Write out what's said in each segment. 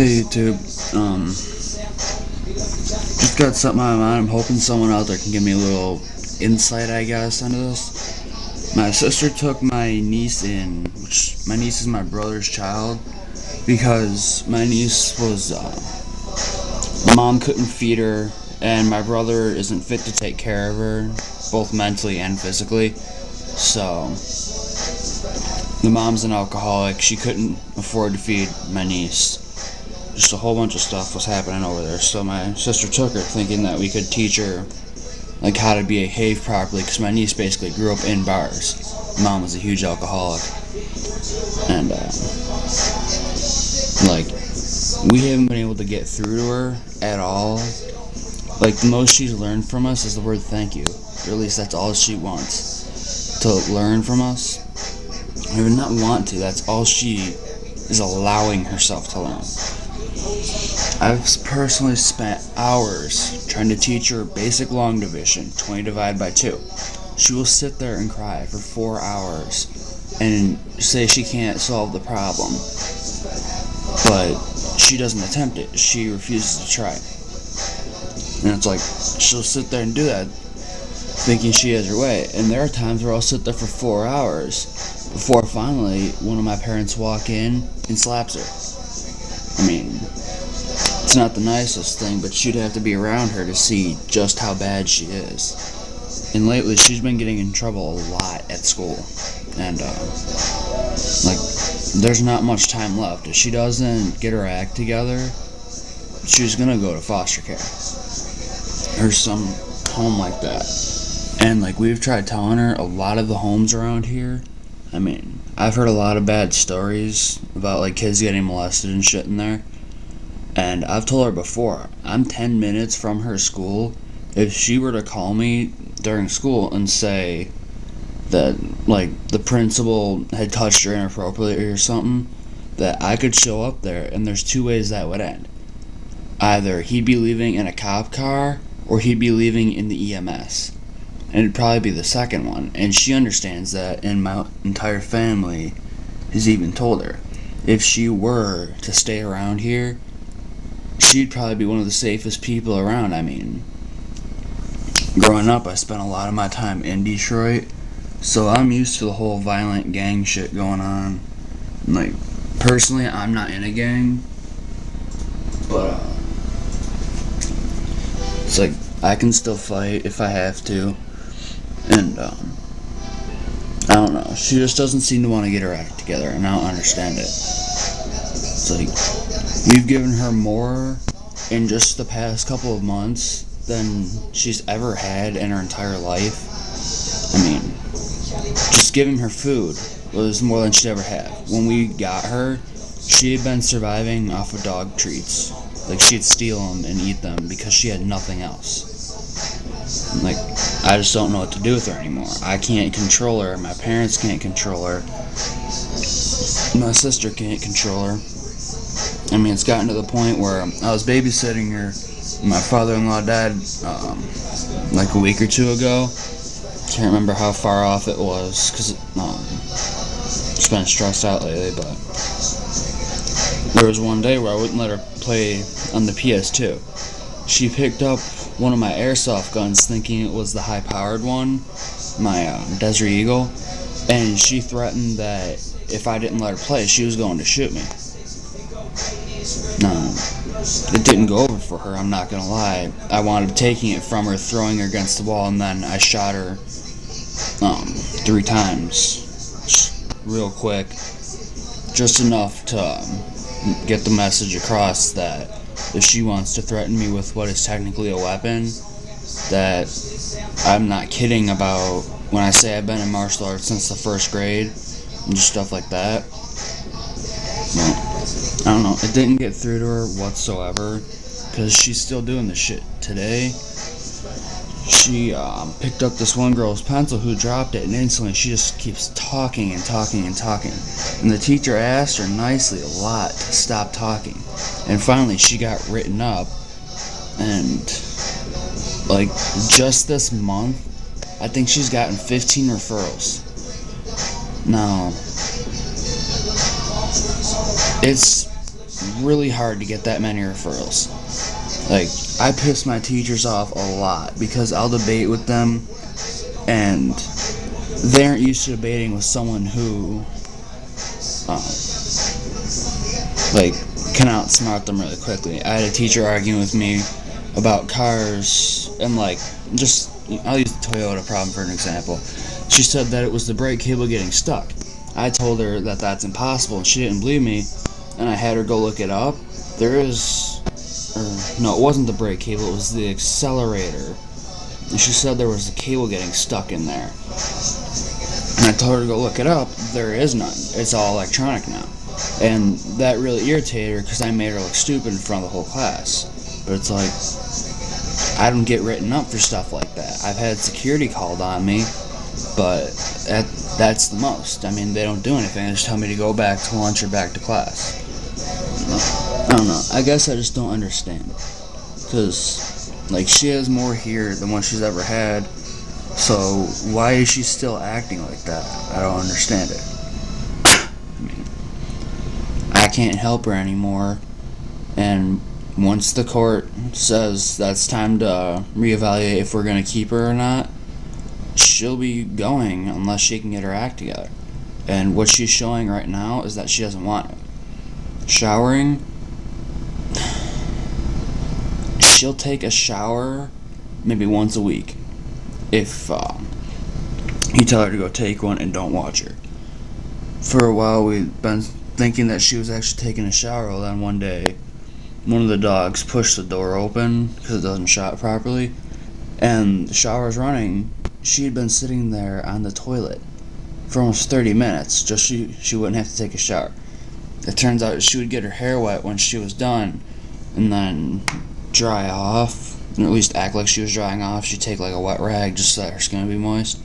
Hey YouTube, just got something on my mind. I'm hoping someone out there can give me a little insight, I guess, into this. My sister took my niece in, which my niece is my brother's child, because my niece was, mom couldn't feed her, and my brother isn't fit to take care of her, both mentally and physically, so the mom's an alcoholic. She couldn't afford to feed my niece. Just a whole bunch of stuff was happening over there, so my sister took her thinking that we could teach her like how to behave properly, because my niece basically grew up in bars. Mom was a huge alcoholic, and like we haven't been able to get through to her at all. Like the most she's learned from us is the word thank you, or at least that's all she wants to learn from us. Or not want to, that's all she is allowing herself to learn. I've personally spent hours trying to teach her basic long division, 20 divided by 2. She will sit there and cry for 4 hours and say she can't solve the problem, but she doesn't attempt it. She refuses to try. And it's like, she'll sit there and do that thinking she has her way, and there are times where I'll sit there for 4 hours before finally one of my parents walk in and slaps her. I mean, it's not the nicest thing, but you'd have to be around her to see just how bad she is. And lately, she's been getting in trouble a lot at school. And, like, there's not much time left. If she doesn't get her act together, she's gonna go to foster care. Or some home like that. And, like, we've tried telling her a lot of the homes around here. I mean, I've heard a lot of bad stories about, like, kids getting molested and shit in there. And I've told her before, I'm 10 minutes from her school. If she were to call me during school and say that, like, the principal had touched her inappropriately or something, that I could show up there, and there's 2 ways that would end. Either he'd be leaving in a cop car, or he'd be leaving in the EMS. And it'd probably be the second one. And she understands that, and my entire family has even told her, if she were to stay around here, she'd probably be one of the safest people around. I mean, growing up, I spent a lot of my time in Detroit, so I'm used to the whole violent gang shit going on. Like, personally, I'm not in a gang, but it's like, I can still fight if I have to, and I don't know, she just doesn't seem to want to get her act together, and I don't understand it. It's like, we've given her more in just the past couple of months than she's ever had in her entire life. I mean, just giving her food was more than she'd ever had. When we got her, she had been surviving off of dog treats. Like, she'd steal them and eat them because she had nothing else. Like, I just don't know what to do with her anymore. I can't control her. My parents can't control her. My sister can't control her. I mean, it's gotten to the point where I was babysitting her. My father-in-law died like a week or 2 ago. Can't remember how far off it was, because just been stressed out lately, but there was one day where I wouldn't let her play on the PS2. She picked up one of my airsoft guns thinking it was the high-powered one, my Desert Eagle, and she threatened that if I didn't let her play, she was going to shoot me. No, it didn't go over for her, I'm not gonna lie. I wound up taking it from her, throwing her against the wall, and then I shot her 3 times, real quick, just enough to get the message across that if she wants to threaten me with what is technically a weapon, that I'm not kidding about when I say I've been in martial arts since the 1st grade, and just stuff like that. Well, I don't know, it didn't get through to her whatsoever, because she's still doing this shit today. She picked up this one girl's pencil who dropped it, and instantly she just keeps talking and talking and talking. And the teacher asked her nicely a lot to stop talking. And finally she got written up, and like just this month, I think she's gotten 15 referrals. Now, it's really hard to get that many referrals. Like, I piss my teachers off a lot because I'll debate with them and they aren't used to debating with someone who like can outsmart them really quickly. I had a teacher arguing with me about cars and like just, I'll use the Toyota problem for an example. She said that it was the brake cable getting stuck. I told her that that's impossible and she didn't believe me, and I had her go look it up. There is, no, it wasn't the brake cable, it was the accelerator. And she said there was a cable getting stuck in there. And I told her to go look it up. There is none. It's all electronic now. And that really irritated her because I made her look stupid in front of the whole class. But it's like, I don't get written up for stuff like that. I've had security called on me, but that's the most. I mean, they don't do anything. They just tell me to go back to lunch or back to class. I don't know. I guess I just don't understand. Because, like, she has more here than what she's ever had. So, why is she still acting like that? I don't understand it. I mean, I can't help her anymore. And once the court says that's time to reevaluate if we're going to keep her or not, she'll be going unless she can get her act together. And what she's showing right now is that she doesn't want it. Showering, she'll take a shower maybe once a week if you tell her to go take one and don't watch her. For a while we've been thinking that she was actually taking a shower, well, then one day one of the dogs pushed the door open because it doesn't shut properly, and the shower's running. She had been sitting there on the toilet for almost 30 minutes just so she wouldn't have to take a shower. It turns out she would get her hair wet when she was done and then dry off, or at least act like she was drying off. She'd take like a wet rag just so that her skin would be moist,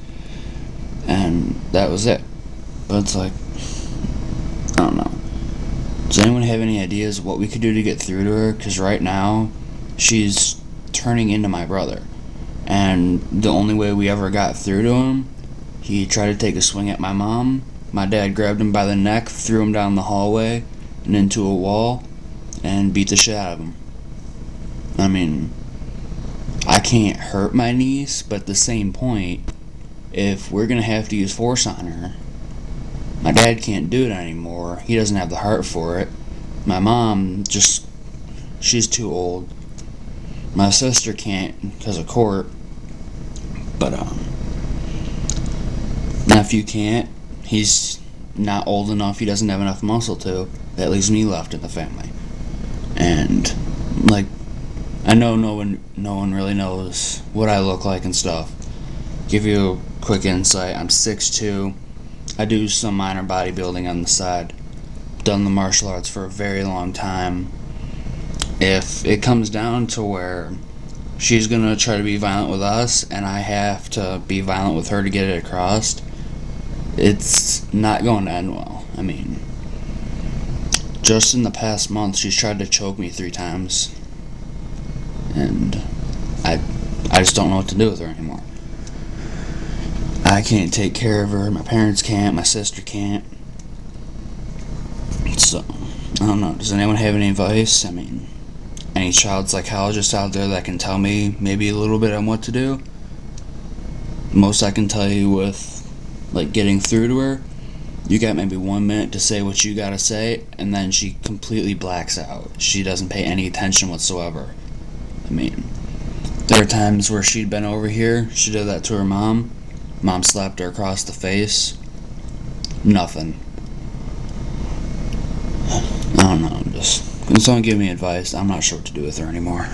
and that was it. But it's like, I don't know. Does anyone have any ideas what we could do to get through to her? Because right now she's turning into my brother, and the only way we ever got through to him, he tried to take a swing at my mom. My dad grabbed him by the neck, threw him down the hallway and into a wall, and beat the shit out of him. I mean, I can't hurt my niece, but at the same point, if we're gonna have to use force on her, my dad can't do it anymore. He doesn't have the heart for it. My mom she's too old. My sister can't because of court, but nephew can't. He's not old enough. He doesn't have enough muscle to. That leaves me left in the family. And like, I know no one really knows what I look like and stuff. Give you a quick insight. I'm 6'2". I do some minor bodybuilding on the side. Done the martial arts for a very long time. If it comes down to where she's gonna try to be violent with us and I have to be violent with her to get it across, it's not going to end well. I mean, just in the past month she's tried to choke me 3 times, and I just don't know what to do with her anymore. I can't take care of her, my parents can't, my sister can't. So, I don't know, does anyone have any advice? I mean, any child psychologist out there that can tell me maybe a little bit on what to do? Most I can tell you with, like, getting through to her, you got maybe 1 minute to say what you gotta say, and then she completely blacks out. She doesn't pay any attention whatsoever. I mean, there are times where she'd been over here, she did that to her mom. Mom slapped her across the face. Nothing. I don't know, can someone give me advice? I'm not sure what to do with her anymore.